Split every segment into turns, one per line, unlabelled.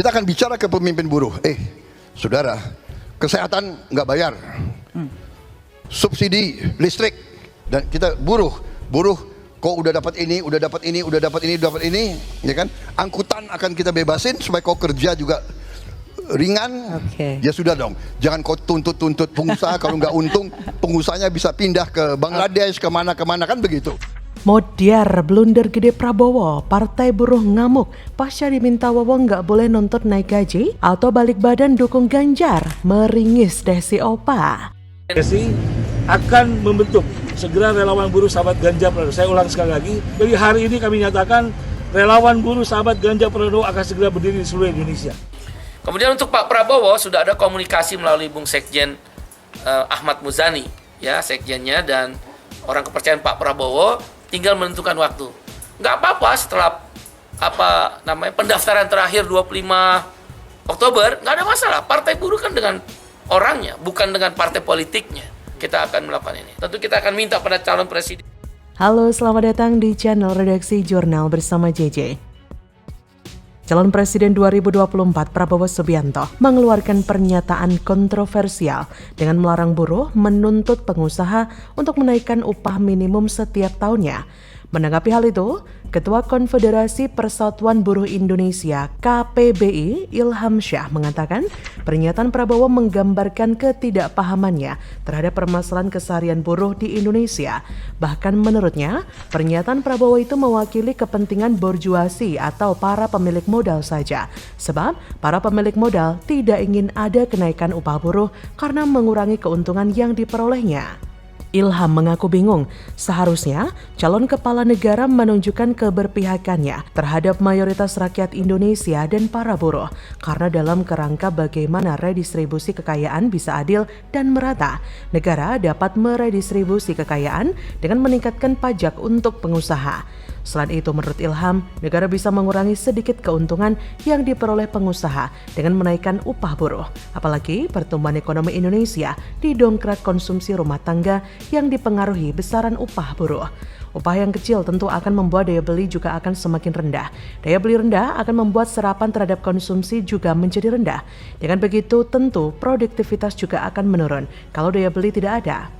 Kita akan bicara ke pemimpin buruh. Saudara, kesehatan nggak bayar, subsidi listrik, dan kita buruh kau udah dapat ini, udah dapat ini, ya kan? Angkutan akan kita bebasin supaya kau kerja juga ringan. Ya sudah dong, jangan kau tuntut pengusaha. Kalau nggak untung, pengusahanya bisa pindah ke Bangladesh, kemana kan begitu.
Modiar blunder gede Prabowo, Partai Buruh ngamuk pasca diminta Wawon nggak boleh nuntut naik gaji atau balik badan dukung Ganjar, meringis Desi Opa.
Desi akan membentuk segera relawan buruh sahabat Ganjar Pranowo. Saya ulang sekali lagi, jadi hari ini kami nyatakan relawan buruh sahabat Ganjar Pranowo akan segera berdiri di seluruh Indonesia.
Kemudian untuk Pak Prabowo sudah ada komunikasi melalui Bung Sekjen Ahmad Muzani, ya sekjennya, dan orang kepercayaan Pak Prabowo tinggal menentukan waktu. Nggak apa-apa setelah pendaftaran terakhir 25 Oktober, nggak ada masalah. Partai Buruh kan dengan orangnya, bukan dengan partai politiknya. Kita akan melakukan ini. Tentu kita akan minta pada calon presiden.
Halo, selamat datang di channel Redaksi Jurnal bersama JJ. Calon Presiden 2024 Prabowo Subianto mengeluarkan pernyataan kontroversial dengan melarang buruh menuntut pengusaha untuk menaikkan upah minimum setiap tahunnya. Menanggapi hal itu, Ketua Konfederasi Persatuan Buruh Indonesia KPBI Ilham Syah mengatakan pernyataan Prabowo menggambarkan ketidakpahamannya terhadap permasalahan keseharian buruh di Indonesia. Bahkan menurutnya, pernyataan Prabowo itu mewakili kepentingan borjuasi atau para pemilik modal saja. Sebab para pemilik modal tidak ingin ada kenaikan upah buruh karena mengurangi keuntungan yang diperolehnya. Ilham mengaku bingung, seharusnya calon kepala negara menunjukkan keberpihakannya terhadap mayoritas rakyat Indonesia dan para buruh, karena dalam kerangka bagaimana redistribusi kekayaan bisa adil dan merata, negara dapat meredistribusi kekayaan dengan meningkatkan pajak untuk pengusaha. Selain itu, menurut Ilham, negara bisa mengurangi sedikit keuntungan yang diperoleh pengusaha dengan menaikkan upah buruh. Apalagi pertumbuhan ekonomi Indonesia didongkrak konsumsi rumah tangga yang dipengaruhi besaran upah buruh. Upah yang kecil tentu akan membuat daya beli juga akan semakin rendah. Daya beli rendah akan membuat serapan terhadap konsumsi juga menjadi rendah. Dengan begitu, tentu produktivitas juga akan menurun kalau daya beli tidak ada.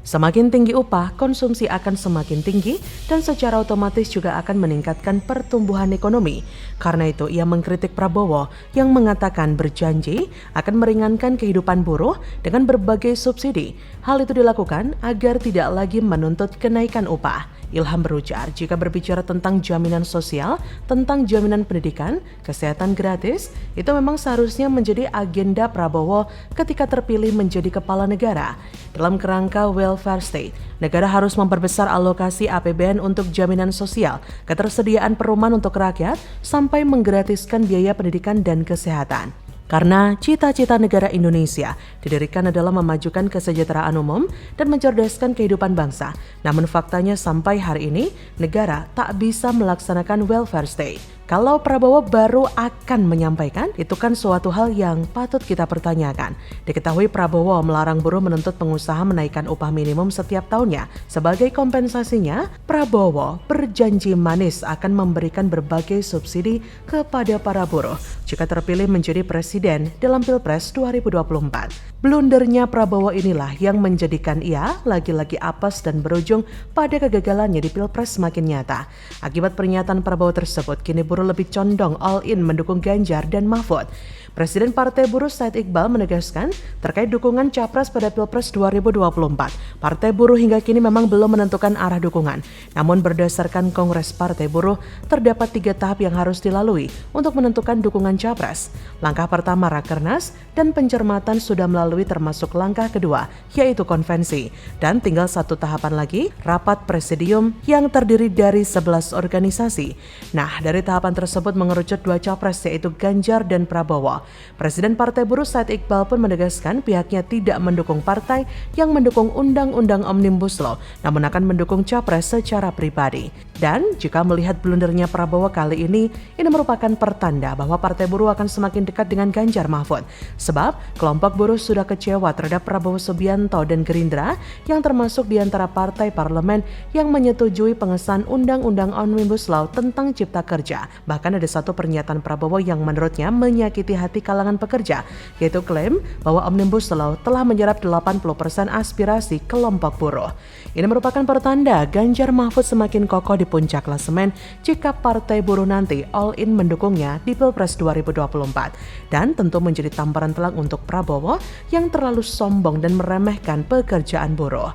Semakin tinggi upah, konsumsi akan semakin tinggi dan secara otomatis juga akan meningkatkan pertumbuhan ekonomi. Karena itu, ia mengkritik Prabowo yang mengatakan berjanji akan meringankan kehidupan buruh dengan berbagai subsidi. Hal itu dilakukan agar tidak lagi menuntut kenaikan upah. Ilham berujar, jika berbicara tentang jaminan sosial, tentang jaminan pendidikan, kesehatan gratis, itu memang seharusnya menjadi agenda Prabowo ketika terpilih menjadi kepala negara. Dalam kerangka welfare state, negara harus memperbesar alokasi APBN untuk jaminan sosial, ketersediaan perumahan untuk rakyat, sampai menggratiskan biaya pendidikan dan kesehatan. Karena cita-cita negara Indonesia didirikan adalah memajukan kesejahteraan umum dan mencerdaskan kehidupan bangsa. Namun faktanya sampai hari ini, negara tak bisa melaksanakan welfare state. Kalau Prabowo baru akan menyampaikan, itu kan suatu hal yang patut kita pertanyakan. Diketahui Prabowo melarang buruh menuntut pengusaha menaikkan upah minimum setiap tahunnya. Sebagai kompensasinya, Prabowo berjanji manis akan memberikan berbagai subsidi kepada para buruh jika terpilih menjadi presiden dalam Pilpres 2024. Blundernya Prabowo inilah yang menjadikan ia lagi-lagi apes dan berujung pada kegagalannya di Pilpres semakin nyata. Akibat pernyataan Prabowo tersebut, kini buruh lebih condong all in mendukung Ganjar dan Mahfud. Presiden Partai Buruh Said Iqbal menegaskan terkait dukungan Capres pada Pilpres 2024. Partai Buruh hingga kini memang belum menentukan arah dukungan. Namun berdasarkan Kongres Partai Buruh, terdapat 3 tahap yang harus dilalui untuk menentukan dukungan Capres. Langkah pertama Rakernas dan pencermatan sudah melalui termasuk langkah kedua, yaitu konvensi. Dan tinggal 1 tahapan lagi, rapat presidium yang terdiri dari 11 organisasi. Nah, dari tahapan tersebut mengerucut 2 Capres yaitu Ganjar dan Prabowo. Presiden Partai Buruh Said Iqbal pun menegaskan pihaknya tidak mendukung partai yang mendukung Undang-Undang Omnibus Law, namun akan mendukung capres secara pribadi. Dan jika melihat blundernya Prabowo kali ini merupakan pertanda bahwa Partai Buruh akan semakin dekat dengan Ganjar Mahfud. Sebab kelompok buruh sudah kecewa terhadap Prabowo Subianto dan Gerindra yang termasuk di antara partai parlemen yang menyetujui pengesahan Undang-Undang Omnibus Law tentang Cipta Kerja. Bahkan ada satu pernyataan Prabowo yang menurutnya menyakiti hati kalangan pekerja, yaitu klaim bahwa Omnibus Law telah menyerap 80% aspirasi kelompok buruh. Ini merupakan pertanda Ganjar Mahfud semakin kokoh di puncak klasemen jika Partai Buruh nanti all-in mendukungnya di Pilpres 2024. Dan tentu menjadi tamparan telak untuk Prabowo yang terlalu sombong dan meremehkan pekerjaan buruh.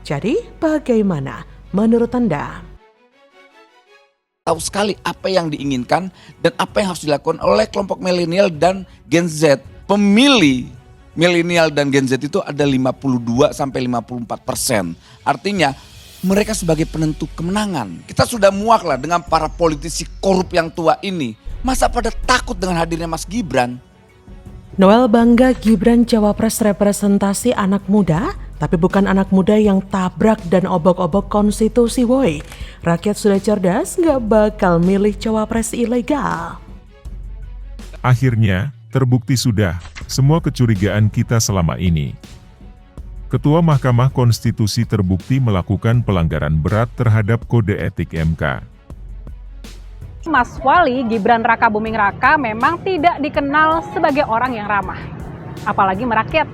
Jadi, bagaimana menurut Anda?
Tahu sekali apa yang diinginkan dan apa yang harus dilakukan oleh kelompok milenial dan Gen Z. Pemilih milenial dan Gen Z itu ada 52-54%. Artinya mereka sebagai penentu kemenangan. Kita sudah muak lah dengan para politisi korup yang tua ini. Masa pada takut dengan hadirnya Mas Gibran?
Noel bangga Gibran cawapres representasi anak muda, tapi bukan anak muda yang tabrak dan obok-obok konstitusi woi. Rakyat sudah cerdas, gak bakal milih cawapres ilegal.
Akhirnya, terbukti sudah semua kecurigaan kita selama ini. Ketua Mahkamah Konstitusi terbukti melakukan pelanggaran berat terhadap kode etik MK.
Mas Wali Gibran Raka Buming Raka memang tidak dikenal sebagai orang yang ramah, apalagi merakyat.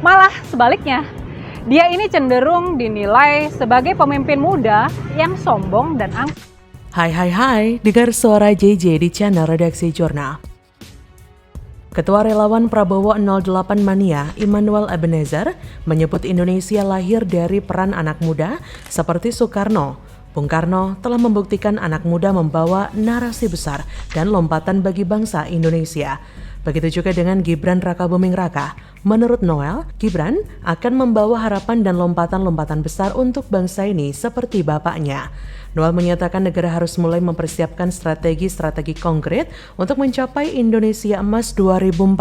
Malah sebaliknya, dia ini cenderung dinilai sebagai pemimpin muda yang sombong dan angkuh.
Hai, dengar suara JJ di channel Redaksi Jurnal. Ketua Relawan Prabowo 08 Mania, Immanuel Ebenezer, menyebut Indonesia lahir dari peran anak muda seperti Soekarno. Bung Karno telah membuktikan anak muda membawa narasi besar dan lompatan bagi bangsa Indonesia. Begitu juga dengan Gibran Raka Buming Raka. Menurut Noel, Gibran akan membawa harapan dan lompatan-lompatan besar untuk bangsa ini seperti bapaknya. Noel menyatakan negara harus mulai mempersiapkan strategi-strategi konkret untuk mencapai Indonesia Emas 2045.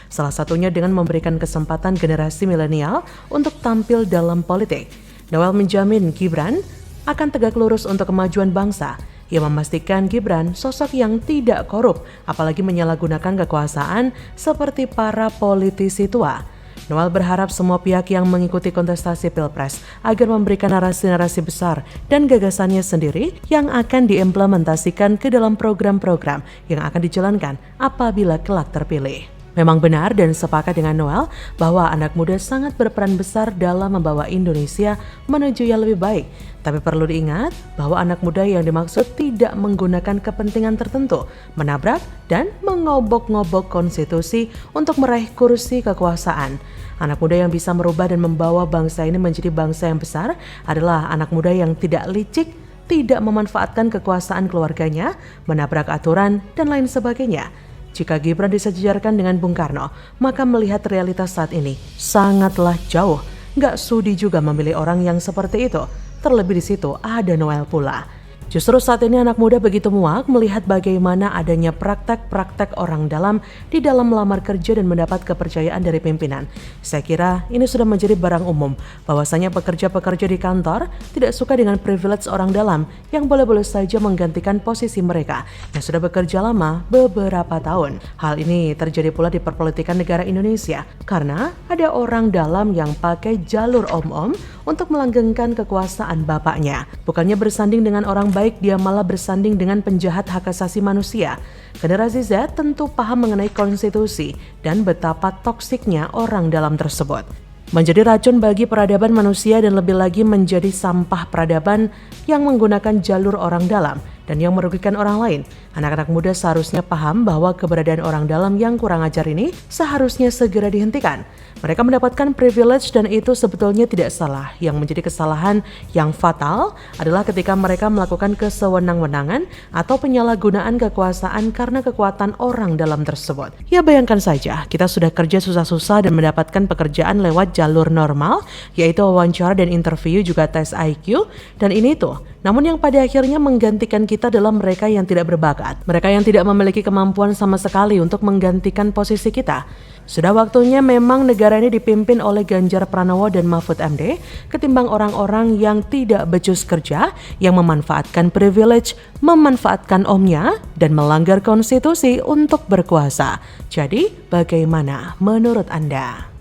Salah satunya dengan memberikan kesempatan generasi milenial untuk tampil dalam politik. Noel menjamin Gibran akan tegak lurus untuk kemajuan bangsa. Ia memastikan Gibran sosok yang tidak korup, apalagi menyalahgunakan kekuasaan seperti para politisi tua. Noel berharap semua pihak yang mengikuti kontestasi Pilpres agar memberikan narasi-narasi besar dan gagasannya sendiri yang akan diimplementasikan ke dalam program-program yang akan dijalankan apabila kelak terpilih. Memang benar dan sepakat dengan Noel bahwa anak muda sangat berperan besar dalam membawa Indonesia menuju yang lebih baik. Tapi perlu diingat bahwa anak muda yang dimaksud tidak menggunakan kepentingan tertentu, menabrak dan mengobok-ngobok konstitusi untuk meraih kursi kekuasaan. Anak muda yang bisa merubah dan membawa bangsa ini menjadi bangsa yang besar adalah anak muda yang tidak licik, tidak memanfaatkan kekuasaan keluarganya, menabrak aturan, dan lain sebagainya. Jika Gibran disejajarkan dengan Bung Karno, maka melihat realitas saat ini sangatlah jauh. Nggak sudi juga memilih orang yang seperti itu. Terlebih di situ ada Noel pula. Justru saat ini anak muda begitu muak melihat bagaimana adanya praktek-praktek orang dalam di dalam melamar kerja dan mendapat kepercayaan dari pimpinan. Saya kira ini sudah menjadi barang umum bahwasanya pekerja-pekerja di kantor tidak suka dengan privilege orang dalam yang boleh-boleh saja menggantikan posisi mereka yang sudah bekerja lama beberapa tahun. Hal ini terjadi pula di perpolitikan negara Indonesia karena ada orang dalam yang pakai jalur om-om untuk melanggengkan kekuasaan bapaknya. Bukannya bersanding dengan orang baik, dia malah bersanding dengan penjahat hak asasi manusia. Generasi Z tentu paham mengenai konstitusi dan betapa toksiknya orang dalam tersebut. Menjadi racun bagi peradaban manusia dan lebih lagi menjadi sampah peradaban yang menggunakan jalur orang dalam dan yang merugikan orang lain. Anak-anak muda seharusnya paham bahwa keberadaan orang dalam yang kurang ajar ini seharusnya segera dihentikan. Mereka mendapatkan privilege dan itu sebetulnya tidak salah. Yang menjadi kesalahan yang fatal adalah ketika mereka melakukan kesewenang-wenangan atau penyalahgunaan kekuasaan karena kekuatan orang dalam tersebut. Ya bayangkan saja, kita sudah kerja susah-susah dan mendapatkan pekerjaan lewat jalur normal, yaitu wawancara dan interview juga tes IQ, dan ini tuh. Namun yang pada akhirnya menggantikan kita adalah mereka yang tidak berbakat, mereka yang tidak memiliki kemampuan sama sekali untuk menggantikan posisi kita. Sudah waktunya memang negara ini dipimpin oleh Ganjar Pranowo dan Mahfud MD ketimbang orang-orang yang tidak becus kerja, yang memanfaatkan privilege, memanfaatkan omnya, dan melanggar konstitusi untuk berkuasa. Jadi, bagaimana menurut Anda?